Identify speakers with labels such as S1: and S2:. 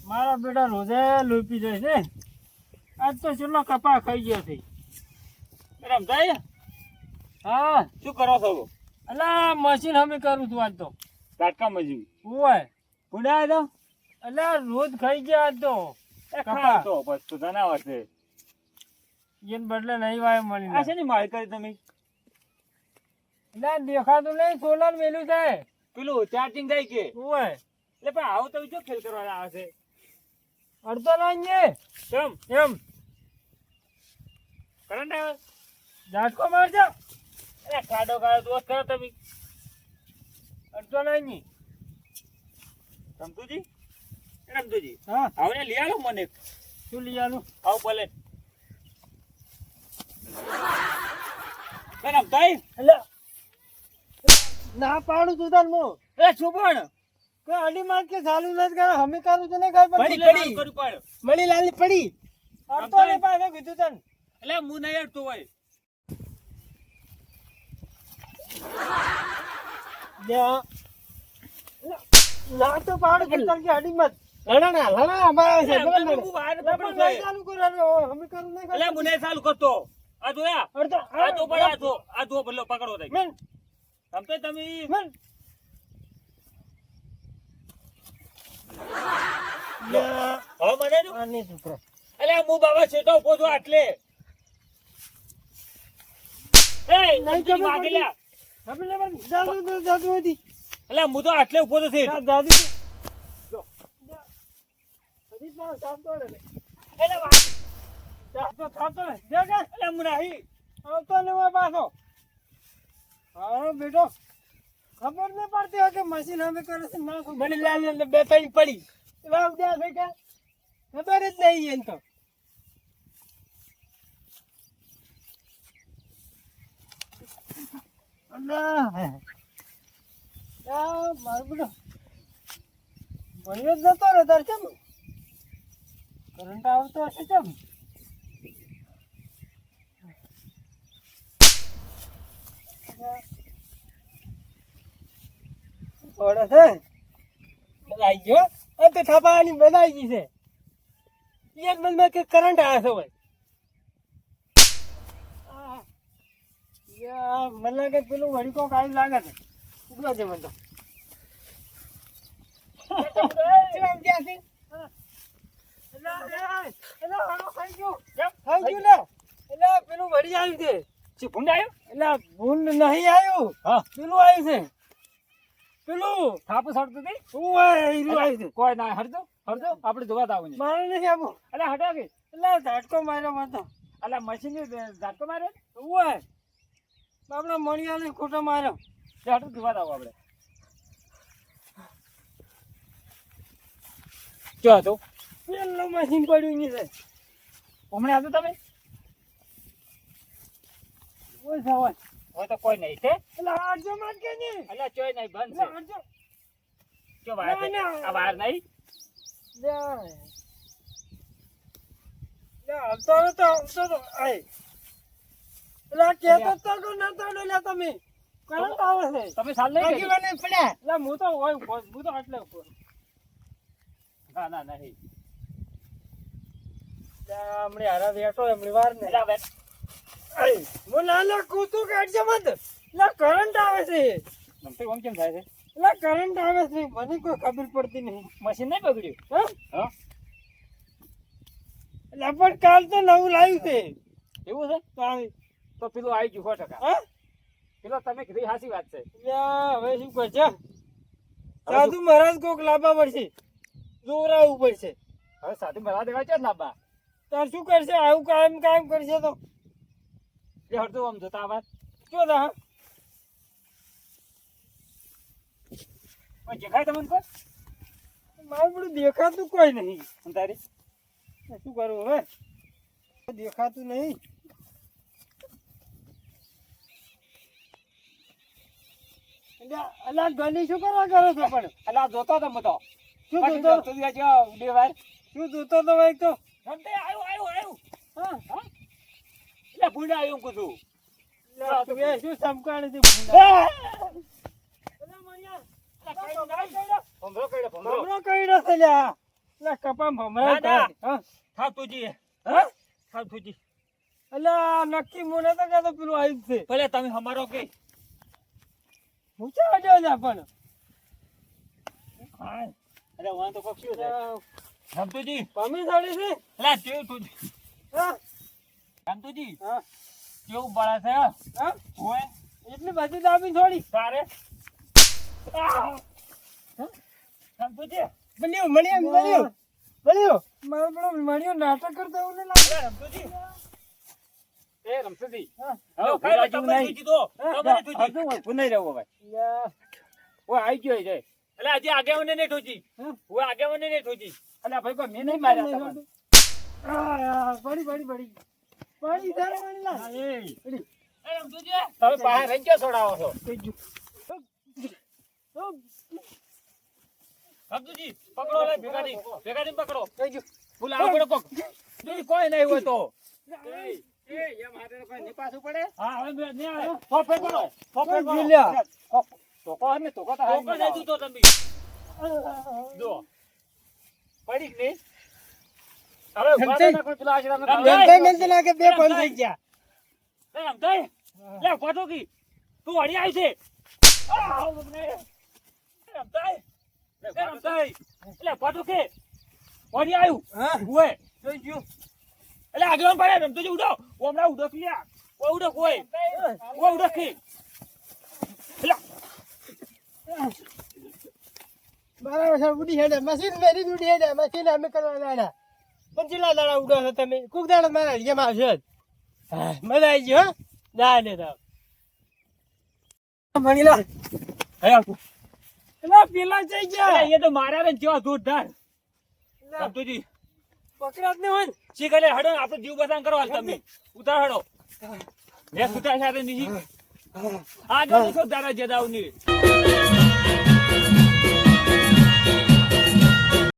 S1: મારા બેટા રોજે લોહી પી જાય છે. આજ તો ચેટલો કપા ખાઈ ગયો છે.
S2: રમતાઈ
S1: હા
S2: શું કરો છો?
S1: અલા મશીન અમે કરું છું આજ તો.
S2: ઝાટકા મજી
S1: ઓય
S2: પુડા તો
S1: અલા રોજ ખાઈ ગયા આજ તો.
S2: કપા તો બસ તો જનાવર છે.
S1: એને બદલે નહીં વાય મળી.
S2: આ છે ને માળ કરી તમે
S1: એટલે દેખાતું નહીં, સોલર મેલું છે.
S2: પેલું ચાર્જિંગ થાય કે
S1: ઓય
S2: એટલે પણ આવો તો જો ખેલ કરવા આવે છે
S1: અડધો લાવીએ
S2: કેમ
S1: એમ
S2: કરંટ આવે
S1: ઝાટકો મારજો.
S2: અરે કાઢો કાઢો દોસ્ત કરો તમે
S1: અડધો લાવીએ.
S2: રમતુજી રમતુજી
S1: હા
S2: આવને લઈ આલો મને
S1: શું લઈ આલું?
S2: આવ ભલે રમતાઈ
S1: એટલે ના પાડું તું તાર હું.
S2: એ શું પણ
S1: કે અડી માર કે ચાલુ નથી કરે, અમે કરું છું ને કઈ
S2: પડી
S1: પણ
S2: પડી કરું પાડ
S1: મળી લાલી પડી. અડધો ને પાછો કીધું તને.
S2: એટલે હું નહીં અડતો હોય
S1: ના તો પાડું કે તાર કે અડી મત. લડા અમારા છે
S2: એટલે
S1: ખબર
S2: હું બહાર
S1: નહીં.
S2: ખબર
S1: નહીં
S2: છે.
S1: ચાલુ કરો અમે કરું નહીં
S2: એટલે હું નહીં ચાલુ કરતો આ જોયા
S1: અડધો
S2: આ તો પણ આ જો ભલો પકડો થાય
S1: મેન
S2: રમતે તમે
S1: મેન
S2: હવે મને જો
S1: આની છોકરો
S2: એટલે હું બાબા છેટો ઉભો છું આટલે એ
S1: નહીં
S2: નહીં
S1: ખબર
S2: માગી લ્યા
S1: આપણે લેવા દાદુ હતી.
S2: એટલે હું તો આટલે ઉભો તો છે
S1: દાદુ જો હજી પણ ચાલતો રહે.
S2: એટલે વા-
S1: ચાલતો રહે. દેખ
S2: એટલે હું નહીં
S1: આવતો ને હોય પાછો. હા બેટો ખબર નહીં પડતી હોય કે મશીન અમે કરે છે ના ખબર.
S2: મને લાલ ને બે ત્રણ પડી
S1: રાવ દે છે કે ખબર જ નહીં એને તો. અલ્લાહ મારું બેટો ભણ્યો જ નતો ને તાર કેમ કરંટ આવતો હશે કેમ? ઓડે છે બનાઈ ગયો. આ તો થાપાની બનાઈ ગઈ છે. એક મિનિટમાં કે કરંટ આવે છે ભાઈ. મને લાગે પેલું વળી કોક આવી લાગે છે. ઉગલો છે મને તો. પેલું વળી આવ્યું છે.
S2: શું ભૂંડ આવ્યો
S1: એટલે ભૂંડ નહીં આવ્યું.
S2: હા
S1: પેલું આવ્યું છે. પેલું
S2: થાપું સડતું હતી
S1: ઓય હીરું આવ્યું છે.
S2: કોઈ ના હરજો હરજો આપણે જોવા આવું ને
S1: મારે નથી આપું.
S2: એટલે હટા કે
S1: એટલે ઝાટકો માર્યો મને.
S2: એટલે મશીન ઝાટકો મારે
S1: ઓય આપડે મણિયાને ખોટો માર્યો.
S2: તે હટું જોવા આવું આપણે શું હતું
S1: પેલું મશીન પડ્યું નહીં છે.
S2: હમણાં હતું તમે
S1: ઓય સવાય
S2: હોય તો કોઈ નહીં છે
S1: એટલે આજો માર કે નહીં.
S2: એટલે ચોય નહીં બંધ
S1: એટલે
S2: છે
S1: આજો
S2: જો બહાર છે
S1: ના, ના.
S2: આ બહાર નહીં
S1: લે લે આવતો તો આય એટલે કેતો તો કે નતો લે તમે કરંટ આવે છે.
S2: તમે સાલ નહીં કરી?
S1: પડ્યા એટલે હું તો હોય હું તો આટલે ઉપર.
S2: ના ના નહીં
S1: હમણાં હારા બેઠો હમણાં વાર ને
S2: એટલે હવે
S1: હું નાના કૂતું કાઢજો મત. એટલે કરંટ આવે છે.
S2: નમતે ઓમ કેમ થાય છે
S1: એટલે કરંટ આવે છે મને કોઈ ખબર પડતી નહીં.
S2: મશીન નહીં બગડ્યું
S1: હા
S2: હા
S1: એટલે પણ કાલ તો નવું લાવ્યું છે.
S2: એવું છે
S1: તો આવી
S2: તો પેલું આવી ગયું 100%.
S1: હા
S2: પેલો તમે કીધી સાચી વાત છે
S1: એટલે હવે શું કરશે? સાધુ મહારાજ કોક લાવવા પડશે, દોરાવવું પડશે.
S2: હવે સાધુ ભરા દેવા છે ને બા
S1: તાર શું કરશે? આવું કાયમ કરશે તો
S2: એ હરતું આમ જોતા આ વાત
S1: શું થા?
S2: કોઈ દેખાય તમને કોઈ
S1: મારું બધું દેખાતું કોઈ નહીં.
S2: અને તારી
S1: શું કરવું હવે? દેખાતું નહીં. અલા ગલી શું કરવા કરો છો પણ?
S2: એટલે આ જોતો તો મતો
S1: શું
S2: પછી
S1: જોતો?
S2: જોતો દિવસ જો બે વાર
S1: શું જોતો તો ભાઈ તો?
S2: રમતે આવ્યું
S1: હા
S2: હા એટલે ભૂંડા આવ્યું કીધું
S1: લે, તું એ શું સમકાણે છે ભૂંડા? અલા મણિયા,
S2: ભમરો કઈડો ભમરો
S1: ભમરો કઈડો છે લ્યા. એટલે કપા
S2: ના,
S1: ભમરા
S2: ના.
S1: હા
S2: ઠાકોરજી
S1: હા
S2: ઠાકોરજી
S1: એટલે નક્કી મને તો કહેતો પેલું આવ્યું જ છે
S2: ભલે તમે અમારો કે
S1: હું ચાલો જો જા પણ
S2: હા અરે વાં તો કોક શું છે ઠાકોરજી
S1: પમી સાડી છે
S2: લા તેવું તું
S1: હા
S2: ઠાકોરજી
S1: હા
S2: કેવું બળા છે
S1: હા
S2: ઓય
S1: એટલી બધી દાબી થોડી
S2: તારે ઠાકોરજી
S1: બન્યું મળ્યું મારો પેલો મળ્યો નાટક કરતો એવું નહીં લાગે
S2: અરે રમતુજી એ રમતુજી
S1: હા
S2: હવે
S3: ભૂલા
S2: તમે
S3: જેવું નહીં.
S2: જોજી દો તમે જોજી
S3: નહીં રહેવું હવે
S1: યા.
S3: ઓ આવી ગયો છે
S2: એટલે આજે આગેવાને ને ઠોજી
S1: હા.
S2: હું આગેવાને ને ઠોજી
S3: અલ્યા ભાઈ કોઈ મેં નહીં માર્યા તમને.
S1: પડી તારે પડી લા.
S3: હા, એ.
S1: પડી.
S2: એ રમતુજી
S3: તમે બહાર રહી ગયો છોડાવો છો
S1: થઈ ગયું.
S2: રમતુજી પકડો લે ભેગાડી પકડો
S1: થઈ ગયું.
S2: બોલા આગળ કોક
S3: બીજું કોઈ નહીં હોય તો
S2: એમ હાથે કોઈ નહીં પાછું પડે
S3: હા હવે મેં નહીં આવે. ફોફે કરો ફોફે
S1: કોઈ
S3: કરો.
S1: ભૂલ્યા.
S3: ધોકો હે ને, ધોકો તો
S2: તો
S3: હારી
S2: કોઈ
S3: નહીં
S2: નહીં તો તમે જો પડી કે નહીં
S3: આવે. હવે ઉભા થઈને કોઈ પેલા આશરાને
S2: રમજાય.
S3: ખાવા.
S1: રમતાઈ મને તો લાગે બે પણ થઈ ગયા.
S2: એ રમતાઈ લે પાછો કી તું વળી આવી છે આ મને રમતાઈ એ રમતાઈ લે પાછો કે વળી આવ્યું
S1: હા
S2: ઓય
S1: થઈ ગયું.
S2: એટલે આગળ પડે રમતો ઉડો ઓ હમણાં ઉડો કી ઓ ઉડો કોઈ ઓ ઉડો કી એટલે
S1: બરાબર છે ઉડી હેડે મશીન મેરી જ ઉડી હેડે મશીન અમે કરવા દાડા પણ ચેલા દાડા ઉડો છો તમે કોક દાડા મારા જેમ આવશે જ. હા, મજા આવી ગઈ હો જા ને તો ભણીલા
S2: હે આવતું
S1: એલા પેલા જઈ ગયા
S2: એ તો મારા ને જેવા જોરદાર
S1: એલા,
S2: રમતુજી
S1: પકડાત ને હોય ને.
S2: શી કરે હડો ને આપણે જીવ બધાને કરવા તમે ઉતાર હડો ને સુતા સાથે નીચી આ જો દારા જદાવની